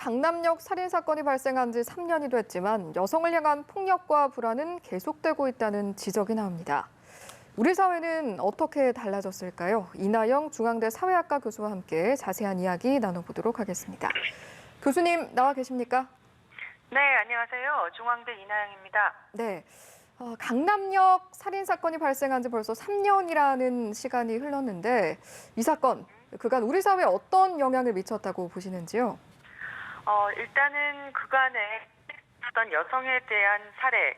강남역 살인 사건이 발생한 지 3년이 됐지만 여성을 향한 폭력과 불안은 계속되고 있다는 지적이 나옵니다. 우리 사회는 어떻게 달라졌을까요? 이나영 중앙대 사회학과 교수와 함께 자세한 이야기 나눠보도록 하겠습니다. 교수님 나와 계십니까? 네, 안녕하세요. 중앙대 이나영입니다. 네, 강남역 살인 사건이 발생한 지 벌써 3년이라는 시간이 흘렀는데 이 사건, 그간 우리 사회에 어떤 영향을 미쳤다고 보시는지요? 일단은 그간에 어떤 여성에 대한 살해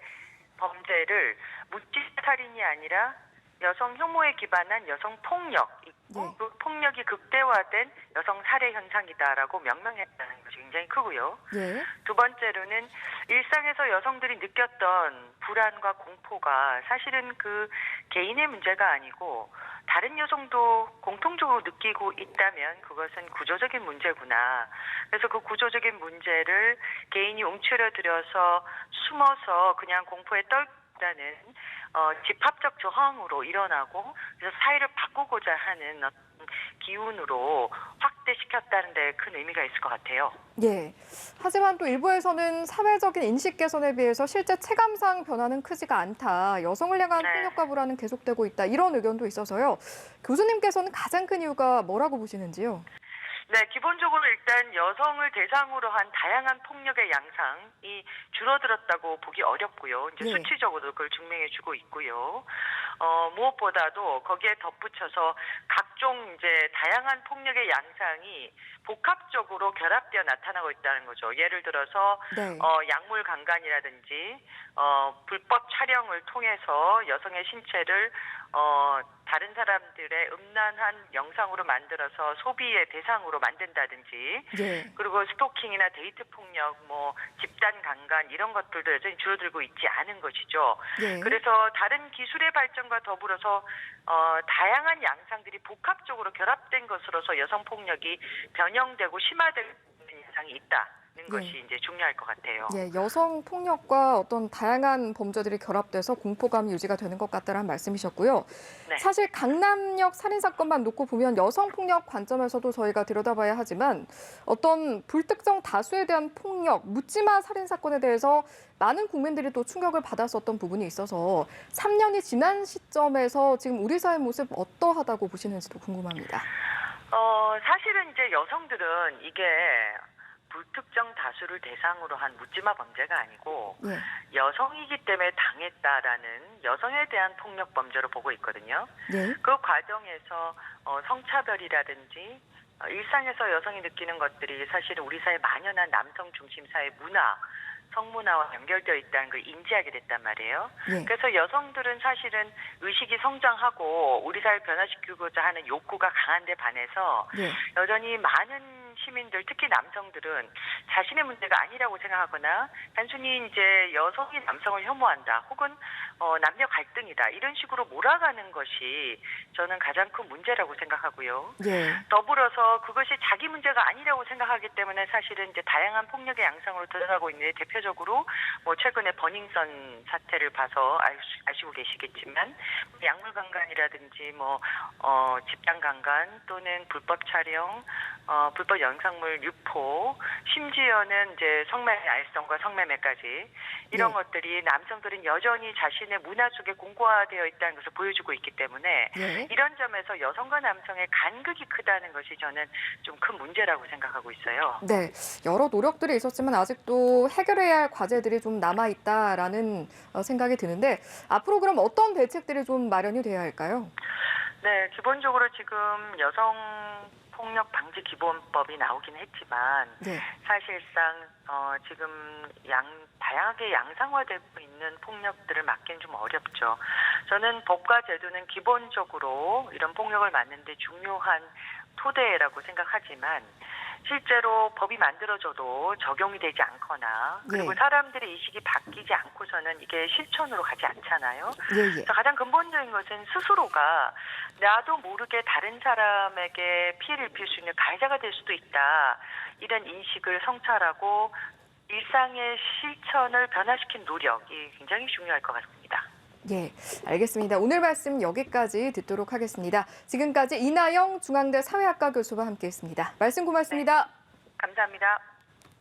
범죄를 묻지 살인이 아니라 여성 혐오에 기반한 여성 폭력이고 네. 그 폭력이 극대화된 여성 살해 현상이다라고 명명했다는 것이 굉장히 크고요. 예. 두 번째로는 일상에서 여성들이 느꼈던 불안과 공포가 사실은 그 개인의 문제가 아니고 다른 여성도 공통적으로 느끼고 있다면 그것은 구조적인 문제구나. 그래서 그 구조적인 문제를 개인이 움츠러들어서 숨어서 그냥 공포에 떨다는 집합적 저항으로 일어나고 그래서 사회를 바꾸고자 하는 기운으로 확대시켰다는 데 큰 의미가 있을 것 같아요. 예. 하지만 또 일부에서는 사회적인 인식 개선에 비해서 실제 체감상 변화는 크지가 않다. 여성을 향한 네. 폭력과 불안은 계속되고 있다. 이런 의견도 있어서요. 교수님께서는 가장 큰 이유가 뭐라고 보시는지요? 네, 기본적으로 일단 여성을 대상으로 한 다양한 폭력의 양상이 줄어들었다고 보기 어렵고요. 이제 네. 수치적으로도 그걸 증명해주고 있고요. 무엇보다도 거기에 덧붙여서 각종 이제 다양한 폭력의 양상이 복합적으로 결합되어 나타나고 있다는 거죠. 예를 들어서 네. 약물 강간이라든지 불법 촬영을 통해서 여성의 신체를 다른 사람들의 음란한 영상으로 만들어서 소비의 대상으로 만든다든지 예. 그리고 스토킹이나 데이트 폭력, 집단 강간 이런 것들도 여전히 줄어들고 있지 않은 것이죠. 예. 그래서 다른 기술의 발전과 더불어서 다양한 양상들이 복합적으로 결합된 것으로서 여성 폭력이 변형되고 심화되는 현상이 있다는 것이 이제 중요할 것 같아요. 예, 여성 폭력과 어떤 다양한 범죄들이 결합돼서 공포감이 유지가 되는 것 같다라는 말씀이셨고요. 네. 사실 강남역 살인 사건만 놓고 보면 여성 폭력 관점에서도 저희가 들여다봐야 하지만 어떤 불특정 다수에 대한 폭력, 묻지마 살인 사건에 대해서 많은 국민들이 또 충격을 받았었던 부분이 있어서 3년이 지난 시점에서 지금 우리 사회 모습 어떠하다고 보시는지도 궁금합니다. 사실은 이제 여성들은 이게 불특정 다수를 대상으로 한 묻지마 범죄가 아니고 예. 여성이기 때문에 당했다라는 여성에 대한 폭력 범죄로 보고 있거든요. 예. 그 과정에서 성차별이라든지 일상에서 여성이 느끼는 것들이 사실은 우리 사회 만연한 남성 중심 사회 문화, 성문화와 연결되어 있다는 걸 인지하게 됐단 말이에요. 예. 그래서 여성들은 사실은 의식이 성장하고 우리 사회를 변화시키고자 하는 욕구가 강한 데 반해서 예. 여전히 많은 시민들, 특히 남성들은 자신의 문제가 아니라고 생각하거나 단순히 이제 여성이 남성을 혐오한다 혹은 남녀 갈등이다 이런 식으로 몰아가는 것이 저는 가장 큰 문제라고 생각하고요. 예. 더불어서 그것이 자기 문제가 아니라고 생각하기 때문에 사실은 이제 다양한 폭력의 양상으로 드러나고 있는데 대표적으로 최근에 버닝썬 사태를 봐서 아시고 계시겠지만 약물 강간이라든지 집단 강간 또는 불법 촬영, 불법 영상물 유포, 심지어는 이제 성매매 알선과 성매매까지 이런 네. 것들이 남성들은 여전히 자신의 문화 속에 공고화되어 있다는 것을 보여주고 있기 때문에 예. 이런 점에서 여성과 남성의 간극이 크다는 것이 저는 좀 큰 문제라고 생각하고 있어요. 네, 여러 노력들이 있었지만 아직도 해결해야 할 과제들이 좀 남아있다라는 생각이 드는데 앞으로 그럼 어떤 대책들이 좀 마련이 돼야 할까요? 네, 기본적으로 지금 여성 폭력 방지 기본법이 나오긴 했지만 네. 사실상 지금 다양하게 양상화되고 있는 폭력들을 막기는 좀 어렵죠. 저는 법과 제도는 기본적으로 이런 폭력을 막는데 중요한 토대라고 생각하지만 실제로 법이 만들어져도 적용이 되지 않거나 그리고 예. 사람들의 의식이 바뀌지 않고서는 이게 실천으로 가지 않잖아요. 예, 예. 그래서 가장 근본적인 것은 스스로가 나도 모르게 다른 사람에게 피해를 입힐 수 있는 가해자가 될 수도 있다. 이런 인식을 성찰하고 일상의 실천을 변화시킨 노력이 굉장히 중요할 것 같습니다. 예, 알겠습니다. 오늘 말씀 여기까지 듣도록 하겠습니다. 지금까지 이나영 중앙대 사회학과 교수와 함께했습니다. 말씀 고맙습니다. 네, 감사합니다.